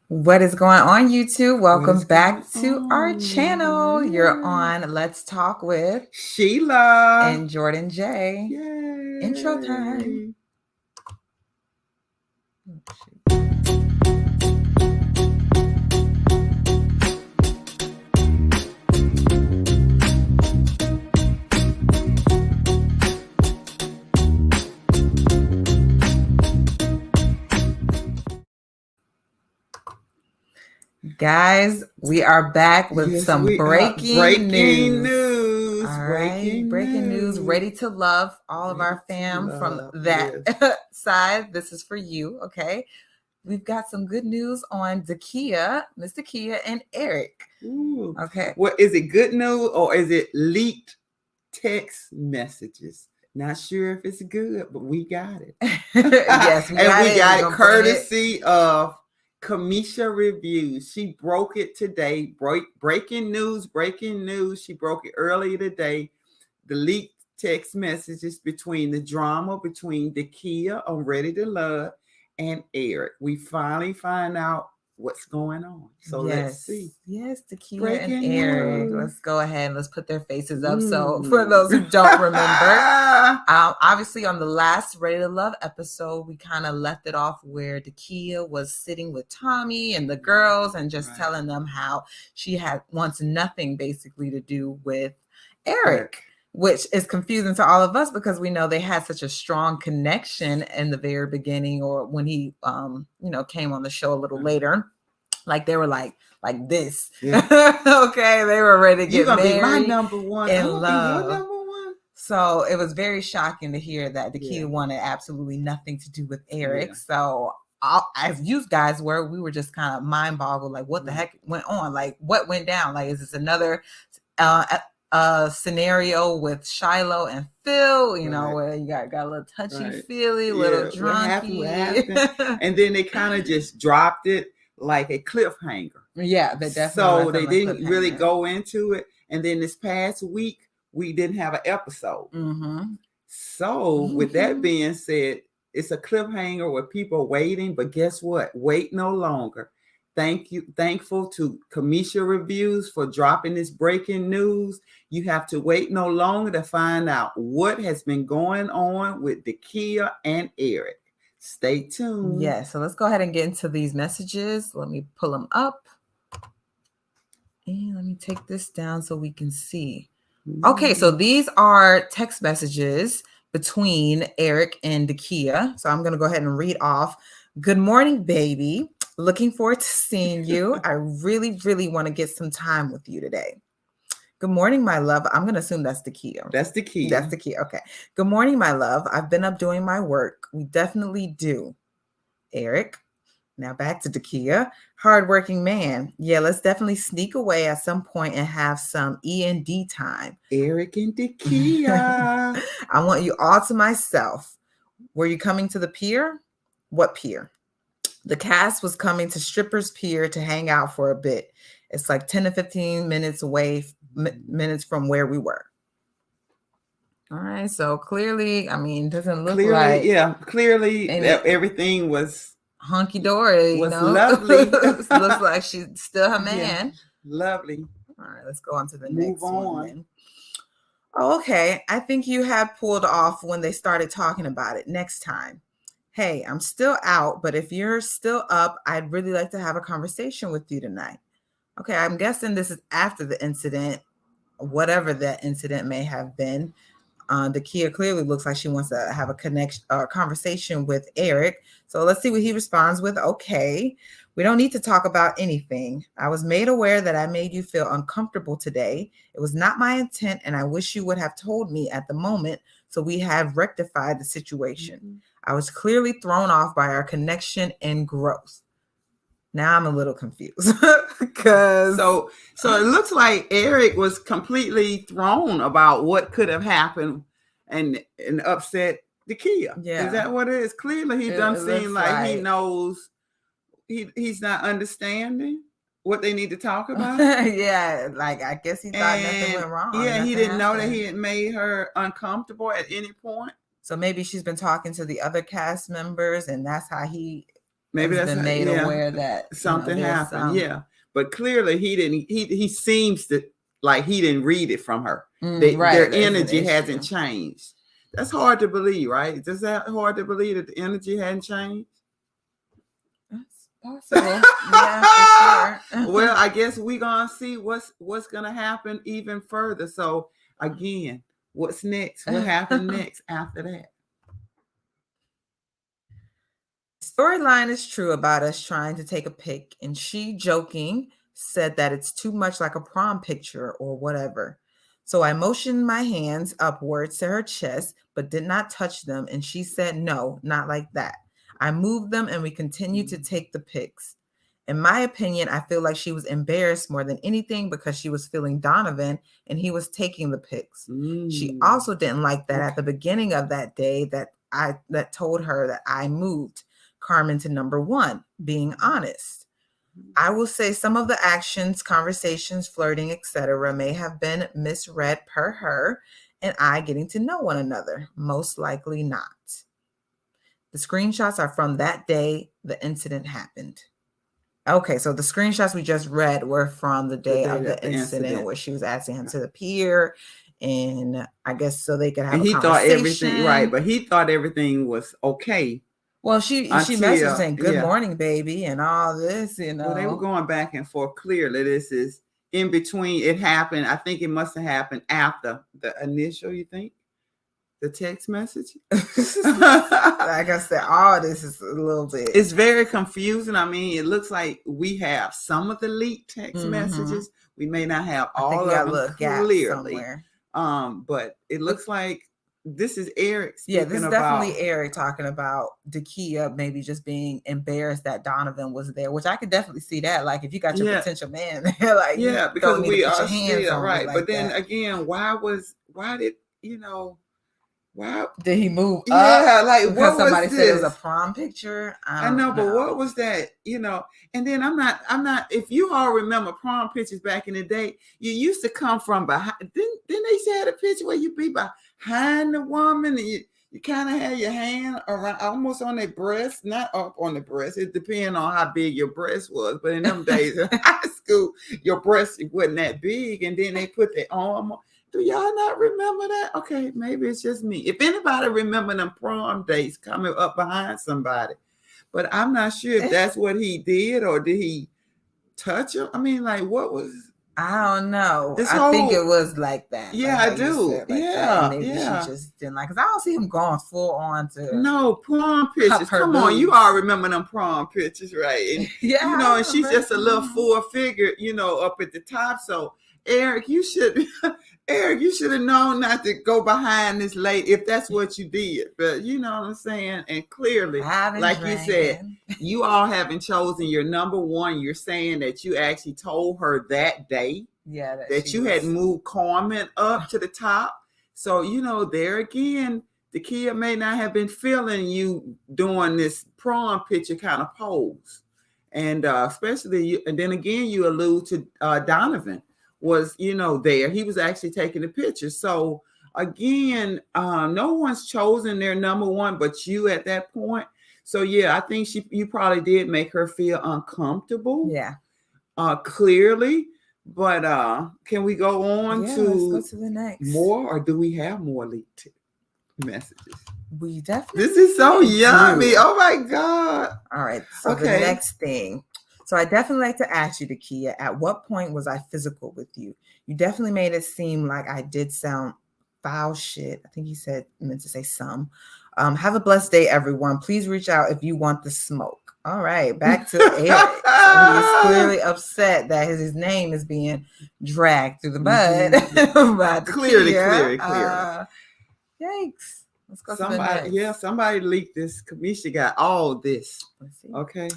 What is going on, YouTube? What Welcome is going back to our channel. You're on? on Let's Talk with Sheila. and Jordan J. Intro time. Yay. Guys, we are back with Yes, some we are. breaking news. All right, Breaking breaking news. news. Ready to love all of Ready our to fam from love. that Yes. side. This is for you, okay? We've got some good news on Dakiya, Miss Dakiya, and Eric. Ooh. Okay. What is it? Good news or is it leaked text messages? Not sure if it's good, but we got it. Yes, we And got we it. got We're it gonna bring it. courtesy of Kamisha Reviews. She broke it today. Breaking news. She broke it earlier today. The leaked text messages between the drama between Dakiya on Ready to Love and Eric. We finally find out what's going on. So let's see. Yes, Dakiya and Breaking Eric. news. Let's go ahead and let's put their faces up. So for those who don't remember, obviously on the last Ready to Love episode, we kind of left it off where Dakiya was sitting with Tommy and the girls and just telling them how she wants nothing basically to do with Eric. Which is confusing to all of us because we know they had such a strong connection in the very beginning, or when he, came on the show a little later. Like they were like this. Yeah. Okay, they were ready to get married. You're gonna be my number one. In I'm gonna love. be your number one. So it was very shocking to hear that Dakiya wanted absolutely nothing to do with Eric. Yeah. So as you guys were, we were just kind of mind boggled, like what the heck went on? Like what went down? Like is this another scenario with Shiloh and Phil, where you got a little touchy-feely, little drunky. What happened? And then they kind of just dropped it like a cliffhanger. Yeah, they definitely. So they didn't really go into it. And then this past week, we didn't have an episode. Mm-hmm. So with that being said, it's a cliffhanger where people are waiting, but guess what? Wait no longer. Thankful to Kamisha Reviews for dropping this breaking news. You have to wait no longer to find out what has been going on with Dakiya and Eric. Stay tuned. Yeah, so let's go ahead and get into these messages. Let me pull them up. And let me take this down so we can see. Okay, so these are text messages between Eric and Dakiya. So I'm going to go ahead and read off. Good morning, baby. Looking forward to seeing you. I really, really want to get some time with you today. Good morning, my love. I'm going to assume that's Dakiya. That's Dakiya. That's Dakiya. Okay. Good morning, my love. I've been up doing my work. We definitely do. Eric. Now back to Dakiya. Hardworking man. Yeah, let's definitely sneak away at some point and have some E&D time. Eric and Dakiya. I want you all to myself. Were you coming to the pier? What pier? The cast was coming to Strippers Pier to hang out for a bit. It's like 10 to 15 minutes away, minutes from where we were. All right. So clearly, doesn't look like. Yeah, clearly everything was hunky-dory. Was lovely. Looks like she's still her man. Yeah, lovely. All right. Let's go on to the next one then. Oh, okay. I think you had pulled off when they started talking about it. Next time. Hey, I'm still out, but if you're still up, I'd really like to have a conversation with you tonight. Okay, I'm guessing this is after the incident, whatever that incident may have been. Dakiya clearly looks like she wants to have a conversation with Eric. So let's see what he responds with. Okay, we don't need to talk about anything. I was made aware that I made you feel uncomfortable today. It was not my intent, and I wish you would have told me at the moment so we have rectified the situation. Mm-hmm. I was clearly thrown off by our connection and growth. Now I'm a little confused because so it looks like Eric was completely thrown about what could have happened and upset Dakiya. Yeah, is that what it is? Clearly, he doesn't seem like he knows. He's not understanding what they need to talk about. Yeah, like I guess he thought nothing went wrong. Yeah, he didn't know that he had made her uncomfortable at any point. So maybe she's been talking to the other cast members, and that's how he maybe that's been made aware that something happened. Yeah, but clearly he didn't. He seems to like he didn't read it from her. Right, their energy hasn't changed. That's hard to believe, right? Is that hard to believe that the energy hadn't changed? That's possible. Yeah, for sure. Well, I guess we're gonna see what's gonna happen even further. So again, what's next? What happened next after that? Storyline is true about us trying to take a pic, and she, joking, said that it's too much like a prom picture or whatever. So I motioned my hands upwards to her chest, but did not touch them, and she said, no, not like that. I moved them, and we continued to take the pics. In my opinion, I feel like she was embarrassed more than anything because she was feeling Donovan and he was taking the pics. She also didn't like that at the beginning of that day that told her that I moved Carmen to number one, being honest. I will say some of the actions, conversations, flirting, etc. may have been misread per her and I getting to know one another. Most likely not. The screenshots are from that day the incident happened. Okay, so the screenshots we just read were from the day of the incident where she was asking him to appear, and I guess so they could have a conversation. Thought everything right, but he thought everything was okay. Well, she messaged saying good morning, baby, and all this, Well, they were going back and forth. Clearly, this is in between. It happened. I think it must have happened after the initial, you think? The text message? Like I said, all this is a little bit. It's very confusing. I mean, it looks like we have some of the leaked text messages. We may not have all of them clearly. But it looks like this is Eric speaking this is definitely Eric talking about Dakiya maybe just being embarrassed that Donovan was there, which I could definitely see that. Like if you got your potential man there, like because we are still right. Like but then again, why did he move up? Yeah, like because somebody said it was a prom picture. I know, but what was that? And then I'm not. If you all remember prom pictures back in the day, you used to come from behind. Didn't they say a picture where you be behind the woman and you kind of had your hand around almost on their breast, not up on the breast. It depends on how big your breast was. But in them days in high school, your breast wasn't that big, and then they put their arm on. Do y'all not remember that? Okay, maybe it's just me. If anybody remember them prom dates coming up behind somebody, but I'm not sure if that's what he did or did he touch him? I mean, like what was? I don't know. I think it was like that. Yeah, like I do. Maybe she just didn't like because I don't see him going full on to. No prom pictures. Come on, you all remember them prom pictures, right? And, and she's just a little full figure, up at the top. So Eric, you should have known not to go behind this lady if that's what you did. But you know what I'm saying? And clearly, like you said, you all haven't chosen your number one. You're saying that you actually told her that day that you had moved Carmen up to the top. So, there again, Dakiya may not have been feeling you doing this prom picture kind of pose. And especially, and then again, you allude to Donovan. Was there he was actually taking the picture. So again, no one's chosen their number one but you at that point. So I think you probably did make her feel uncomfortable, clearly. But can we go on to let's go to the next more, or do we have more leaked messages? We definitely this is so yummy. Oh my god. All right, so the next thing. So I definitely like to ask you, Dakiya, at what point was I physical with you? You definitely made it seem like I did sound foul shit. I think he meant to say some. Have a blessed day, everyone. Please reach out if you want the smoke. All right, back to Eric. So he's clearly upset that his name is being dragged through the mud. By clearly. Yikes. Let's go to the next. Somebody leaked this. Kamisha got all this. Let's see. Okay.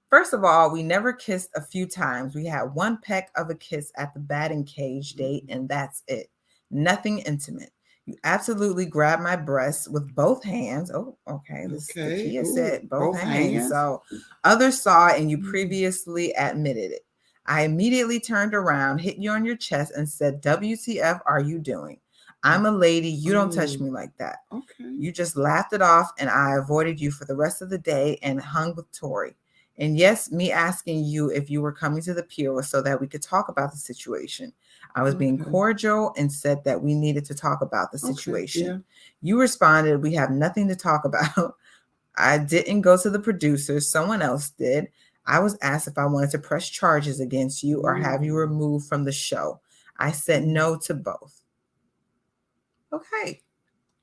First of all, we never kissed a few times. We had one peck of a kiss at the batting cage date, and that's it. Nothing intimate. You absolutely grabbed my breasts with both hands. Oh, okay. Dakiya said both hands. So others saw it, and you previously admitted it. I immediately turned around, hit you on your chest, and said, WTF are you doing? I'm a lady. You don't touch me like that. Okay. You just laughed it off, and I avoided you for the rest of the day and hung with Tori. And yes, me asking you if you were coming to the pier was so that we could talk about the situation. I was being cordial and said that we needed to talk about the situation. Yeah. You responded, we have nothing to talk about. I didn't go to the producers. Someone else did. I was asked if I wanted to press charges against you or have you removed from the show. I said no to both. Okay.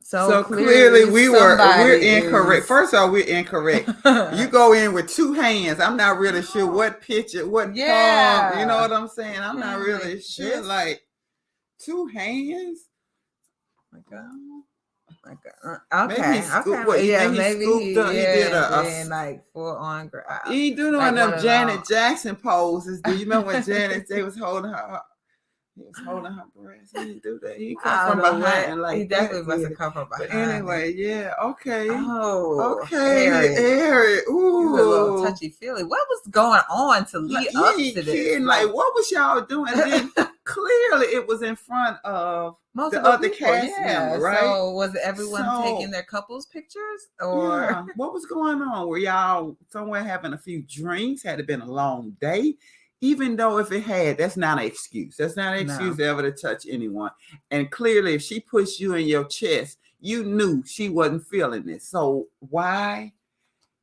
So clearly we're incorrect. First of all, we're incorrect. You go in with two hands. I'm not really sure what picture, what palm, you know what I'm saying? I'm not really sure. Like 2 hands. Oh my God. Okay. He did a like full on grab. He do one of them Janet Jackson poses. Do you remember when Janet they was holding her? He was holding her breast. He didn't do that. He come from behind. Like he definitely must have come from behind. But anyway, yeah, okay. Oh, okay, Eric. Ooh, you were a little touchy feely. What was going on to lead up to this? Kidding. Like, what was y'all doing? And then clearly, it was in front of most the other cast member, right? So was everyone taking their couples pictures, or what was going on? Were y'all somewhere having a few drinks? Had it been a long day? Even though if it had, that's not an excuse. That's not an excuse ever to touch anyone. And clearly, if she pushed you in your chest, you knew she wasn't feeling it. So why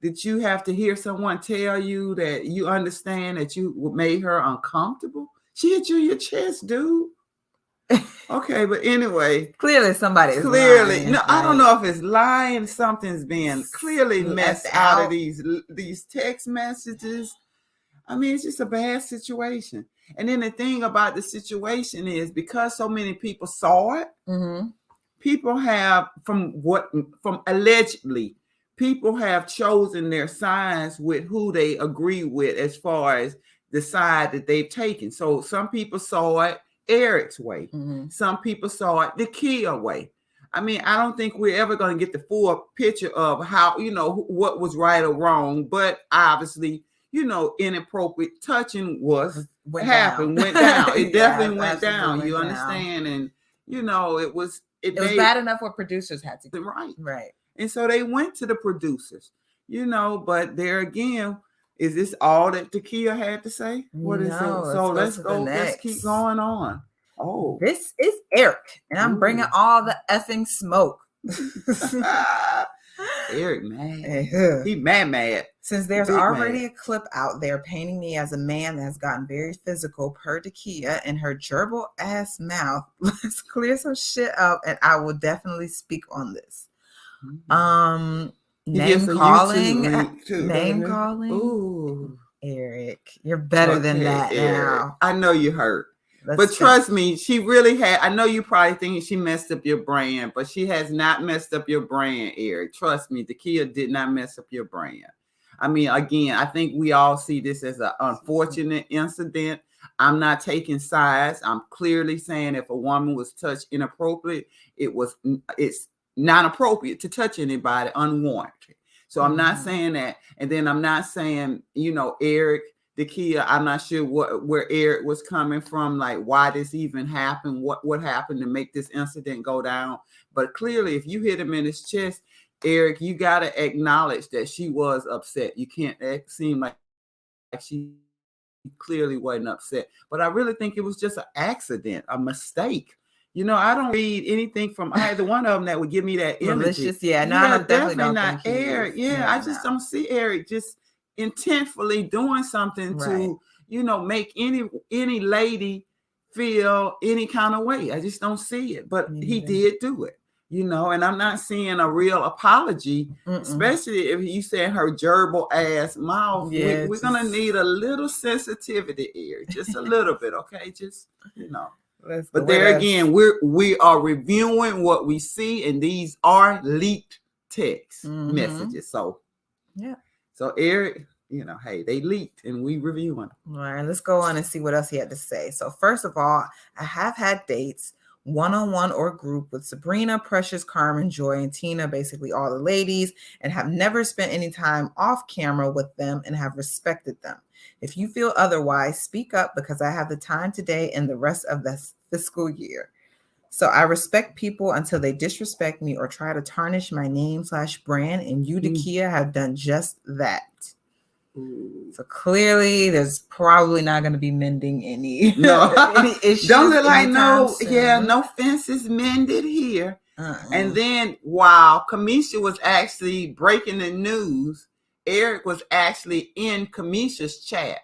did you have to hear someone tell you that you understand that you made her uncomfortable? She hit you in your chest, dude. Okay, but anyway. Clearly somebody is lying. No, I don't know if it's lying. Something's being clearly messed out of these text messages. I mean, it's just a bad situation. And then the thing about the situation is because so many people saw it, people have, from allegedly, people have chosen their sides with who they agree with as far as the side that they've taken. So some people saw it Eric's way. Some people saw it Dakiya way. I mean, I don't think we're ever going to get the full picture of how, what was right or wrong, but obviously, inappropriate touching went down. It definitely went down. You understand? And, it was bad enough what producers had to do. Right. And so they went to the producers, but there again, is this all that Dakiya had to say? What is it? So let's go. Let's keep going on. Oh, this is Eric, and I'm bringing all the effing smoke. Eric, man, he mad. Since there's already a clip out there painting me as a man that's gotten very physical per Dakiya and her gerbil ass mouth, let's clear some shit up, and I will definitely speak on this. Name calling. Ooh, Eric, you're better than that now. I know you hurt. But trust me, she really had. I know you probably think she messed up your brand, but she has not messed up your brand, Eric. Trust me, Dakiya did not mess up your brand. I mean, again, I think we all see this as an unfortunate incident. I'm not taking sides. I'm clearly saying if a woman was touched inappropriate, it's not appropriate to touch anybody unwarranted. So I'm not saying that. And then I'm not saying, Eric, Dakiya, I'm not sure where Eric was coming from, like why this even happened, what happened to make this incident go down. But clearly, if you hit him in his chest, Eric, you got to acknowledge that she was upset. You can't seem like she clearly wasn't upset. But I really think it was just an accident, a mistake. I don't read anything from either one of them that would give me that energy. Malicious, definitely not Eric. I just don't see Eric just intentfully doing something to make any lady feel any kind of way. I just don't see it, but he did do it, and I'm not seeing a real apology, especially if you said her gerbil ass mouth. We're gonna need a little sensitivity here, just a little bit, okay? Just but there again, we are reviewing what we see, and these are leaked text messages. So so Eric, hey, they leaked and we reviewing. All right, let's go on and see what else he had to say. So first of all, I have had dates, one-on-one or group, with Sabrina, Precious, Carmen, Joy, and Tina, basically all the ladies, and have never spent any time off camera with them and have respected them. If you feel otherwise, speak up, because I have the time today and the rest of the fiscal year. So I respect people until they disrespect me or try to tarnish my name / brand, and you, Dakiya, have done just that. Ooh. So clearly, there's probably not going to be mending any any issues. Don't look like no fences mended here. And then while Kamisha was actually breaking the news, Eric was actually in Kamisha's chat.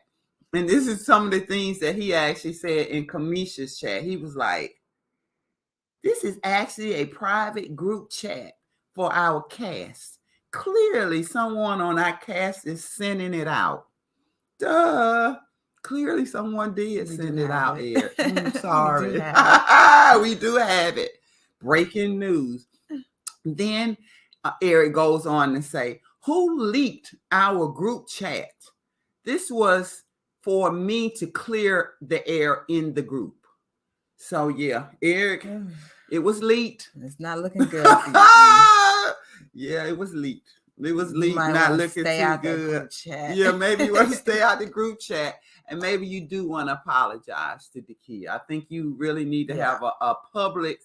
And this is some of the things that he actually said in Kamisha's chat. He was like, this is actually a private group chat for our cast. Clearly, someone on our cast is sending it out. Duh. Clearly, someone did send it out, Eric. I'm sorry. We do have it. Breaking news. Then Eric goes on to say, who leaked our group chat? This was for me to clear the air in the group. So, yeah, Eric, it was leaked. It's not looking good. Yeah, it was leaked. It was leaked, not looking too good. Yeah, maybe you want to stay out the group chat. And maybe you do want to apologize to Dakiya. I think you really need to have a public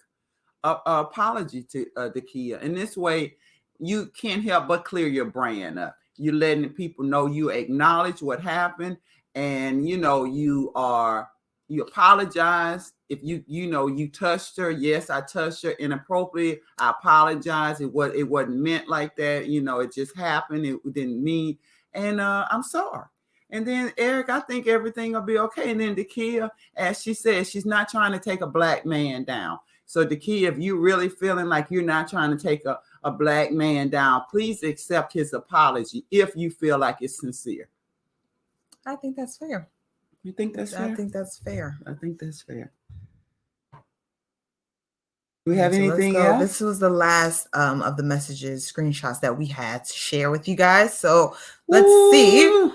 apology to Dakiya. In this way, you can't help but clear your brand up. You're letting people know you acknowledge what happened, and you apologize. If you touched her, yes, I touched her inappropriately. I apologize. It wasn't meant like that. It just happened. It didn't mean, and I'm sorry. And then Eric, I think everything will be okay. And then Dakiya, as she said, she's not trying to take a black man down. So Dakiya, if you're really feeling like you're not trying to take a black man down, please accept his apology if you feel like it's sincere. I think that's fair. You think that's fair? I think that's fair. I think that's fair. Do we have anything else? This was the last of the messages, screenshots that we had to share with you guys. So let's see.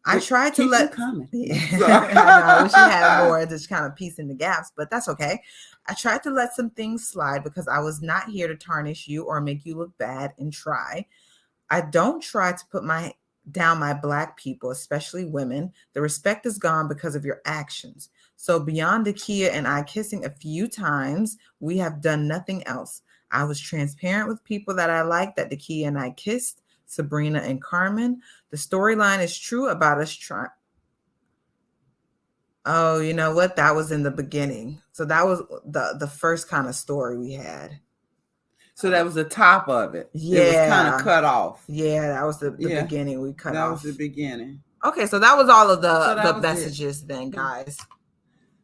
I tried to let coming. I wish you had more, just kind of piecing the gaps, but that's okay. I tried to let some things slide because I was not here to tarnish you or make you look bad and try. I don't try to put down my Black people, especially women. The respect is gone because of your actions. So beyond Dakiya and I kissing a few times, we have done nothing else. I was transparent with people that I liked that Dakiya and I kissed, Sabrina and Carmen. The storyline is true about us trying. Oh, you know what? That was in the beginning. So that was the first kind of story we had. So that was the top of it. Yeah. It was kind of cut off. Yeah, that was the beginning we cut off. That was the beginning. Okay, so that was all of the messages then, guys.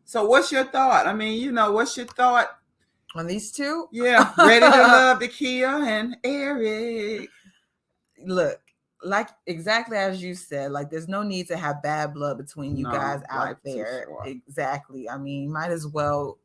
So what's your thought? I mean, what's your thought? On these two? Yeah, ready to love Dakiya and Eric. Look, like exactly as you said, like there's no need to have bad blood between you guys out there. Exactly. I mean, might as well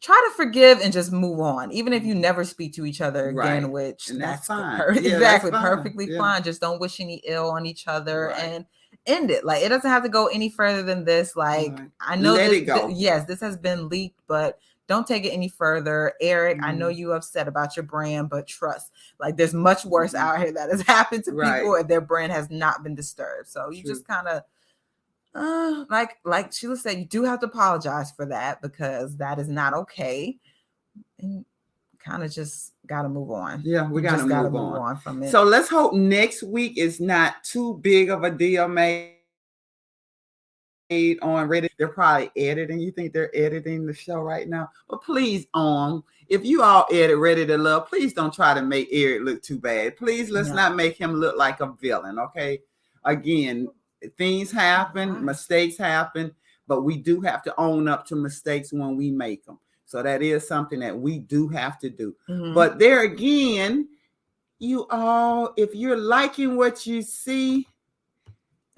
try to forgive and just move on, even if you never speak to each other again, which that's fine. Exactly, that's perfectly fine. Just don't wish any ill on each other and end it. Like it doesn't have to go any further than this. Like I know this has been leaked, but don't take it any further. Eric, I know you upset about your brand, but trust, like there's much worse out here that has happened to people and their brand has not been disturbed. So you just kind of like Sheila said, you do have to apologize for that because that is not okay. And kind of just got to move on. Yeah, we got to move on from it. So let's hope next week is not too big of a deal made on Reddit. They're probably editing. You think they're editing the show right now? But please, if you all edit Ready to Love, please don't try to make Eric look too bad. Please, let's not make him look like a villain, okay? Again, things happen, mistakes happen, but we do have to own up to mistakes when we make them. So that is something that we do have to do. But there again, you all, if you're liking what you see,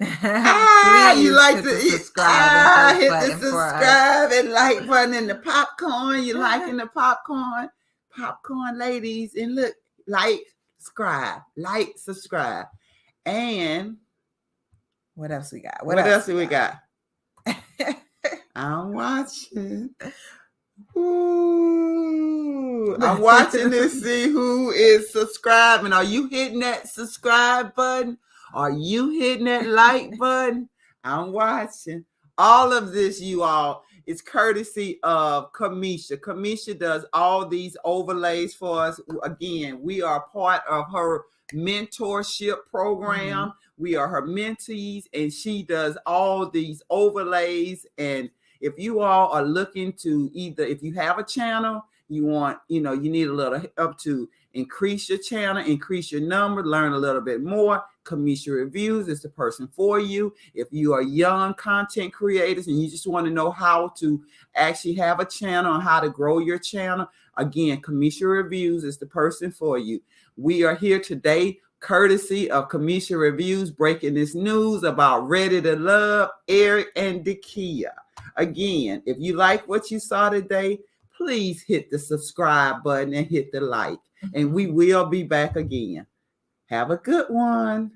you like to subscribe hit the subscribe and like button and the popcorn. You liking the popcorn ladies, and look, subscribe, and what else we got? What else do we got? I'm watching. Ooh, I'm watching to see who is subscribing. Are you hitting that subscribe button? Are you hitting that like button? I'm watching. All of this, you all, is courtesy of Kamisha. Kamisha does all these overlays for us. Again, we are part of her mentorship program. We are her mentees, and she does all these overlays. And if you all are looking to either, if you have a channel, you want, you need a little help to increase your channel, increase your number, learn a little bit more, Kamisha Reviews is the person for you. If you are young content creators and you just want to know how to actually have a channel and how to grow your channel, again, Kamisha Reviews is the person for you. We are here today courtesy of Kamisha Reviews, breaking this news about Ready to Love, Eric and Dakiya. Again, if you like what you saw today, please hit the subscribe button and hit the like. And we will be back again. Have a good one.